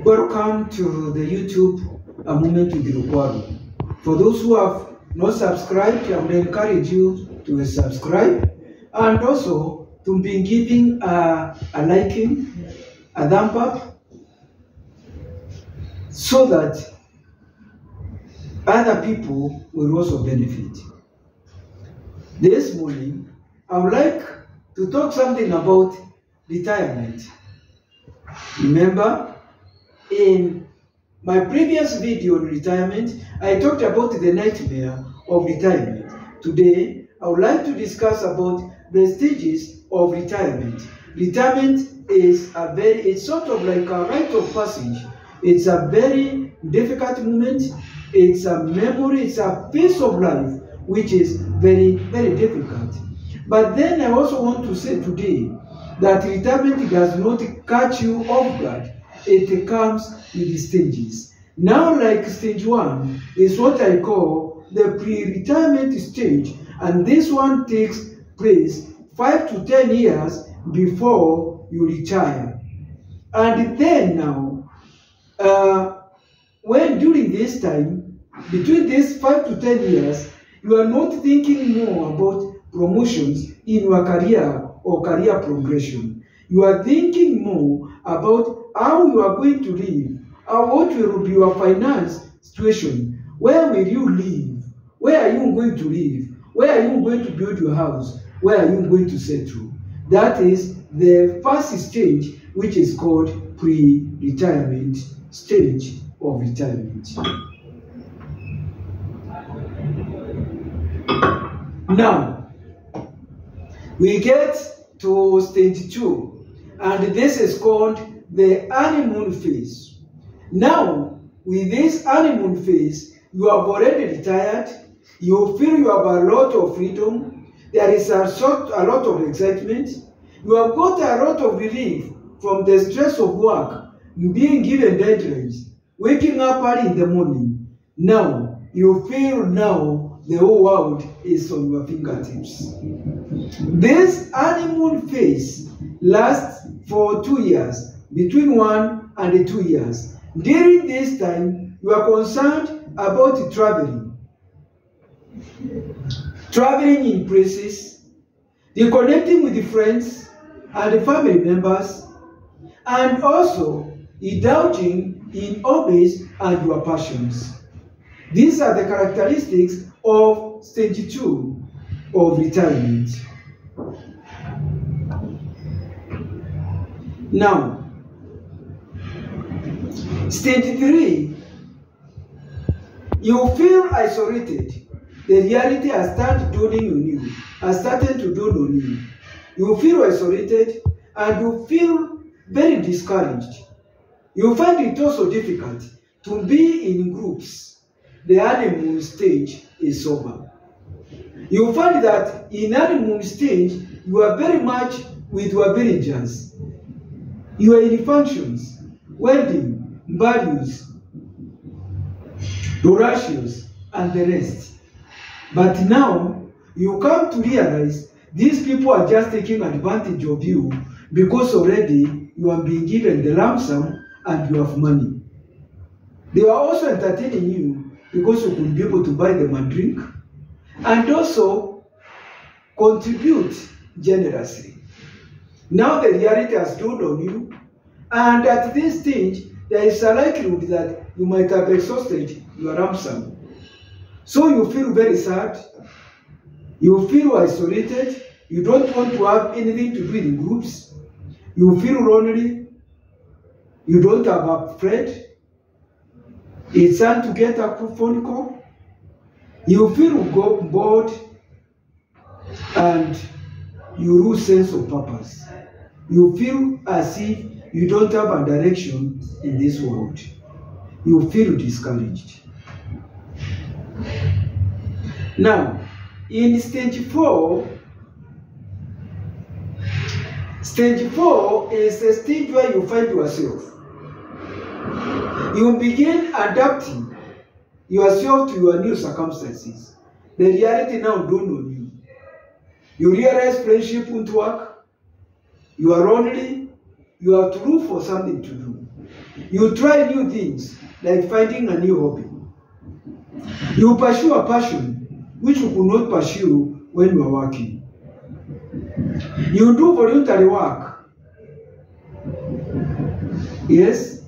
Welcome to the YouTube A Moment with Lukwago. For those who have not subscribed, I would encourage you to subscribe and also to be giving a liking, a thumb up, so that other people will also benefit. This morning, I would like to talk something about retirement. Remember, in my previous video on retirement, I talked about the nightmare of retirement. Today, I would like to discuss about the stages of retirement. Retirement is it's sort of like a rite of passage. It's a very difficult moment. It's a memory, it's a phase of life which is very, very difficult. But then I also want to say today that retirement does not catch you off guard. It comes with stages. Now, like stage 1 is what I call the pre-retirement stage, and this one takes place 5 to 10 years before you retire. And then now, when during this time, between these 5 to 10 years, you are not thinking more about promotions in your career or career progression. You are thinking more about how you are going to live, what will be your finance situation, where will you live, where are you going to live, where are you going to build your house, where are you going to settle. That is the first stage, which is called pre-retirement stage of retirement. Now, we get to stage 2, and this is called the honeymoon phase. Now, with this honeymoon phase, you have already retired, you feel you have a lot of freedom, there is a lot of excitement, you have got a lot of relief from the stress of work, being given deadlines, waking up early in the morning. Now, you feel now the whole world is on your fingertips. This honeymoon phase lasts for 2 years, between 1 and 2 years. During this time, you are concerned about traveling in places, reconnecting with friends and family members, and also indulging in hobbies and your passions. These are the characteristics of stage 2 of retirement. Now, stage 3, you feel isolated. The reality has started dawning on you, You feel isolated and you feel very discouraged. You find it also difficult to be in groups. The honeymoon stage is over. You find that in honeymoon stage, you are very much with your villagers. You are in functions, wedding, values, Horatius, and the rest. But now, you come to realize these people are just taking advantage of you because already you are being given the lump sum and you have money. They are also entertaining you because you could be able to buy them a drink and also contribute generously. Now the reality has dawned on you, and at this stage, there is a likelihood that you might have exhausted your lump sum. So you feel very sad, you feel isolated, you don't want to have anything to do in groups, you feel lonely, you don't have a friend, it's time to get a phone call, you feel bored, and you lose sense of purpose. You feel as if you don't have a direction in this world. You feel discouraged. Now, in stage 4 is the stage where you find yourself. You begin adapting yourself to your new circumstances. The reality now dawned on you. You realize friendship won't work. You are lonely. You have to look for something to do. You try new things, like finding a new hobby. You pursue a passion which you could not pursue when you are working. You do voluntary work. Yes?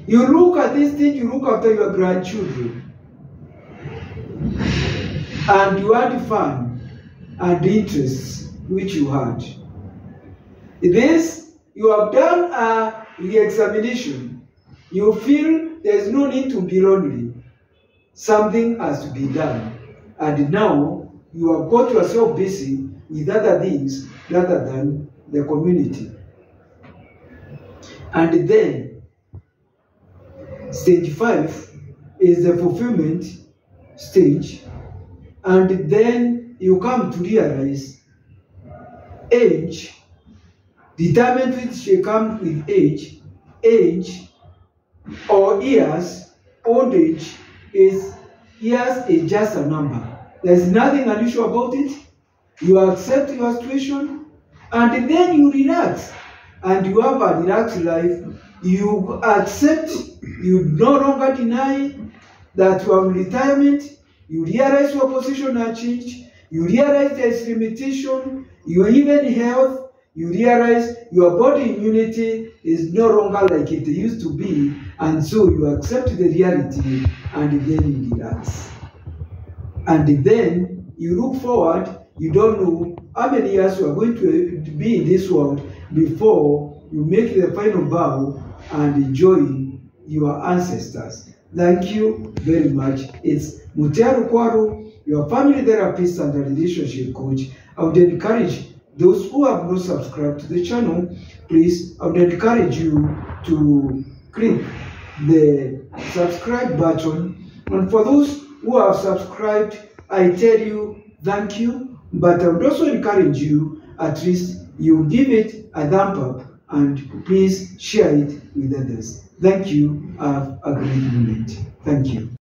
You look at this thing, you look after your grandchildren. And you had fun and interests which you had. This, you have done a re-examination. You feel there's no need to be lonely. Something has to be done. And now you have got yourself busy with other things rather than the community. And then, stage 5 is the fulfillment stage. And then you come to realize age, determined which comes with age or years, old age is just a number. There's nothing unusual about it. You accept your situation and then you relax and you have a relaxed life. You accept, you no longer deny that you are in retirement. You realize your position has changed. You realize there's limitation. Your even health. You realize your body immunity is no longer like it used to be. And so you accept the reality and then you relax. And then you look forward. You don't know how many years you are going to be in this world before you make the final bow and enjoy your ancestors. Thank you very much. It's Mutiaru Kwaro, your family therapist and a relationship coach. I would encourage those who have not subscribed to the channel, please, I would encourage you to click the subscribe button. And for those who have subscribed, I tell you thank you. But I would also encourage you, at least you give it a thumb up and please share it with others. Thank you. Have a great moment. Thank you.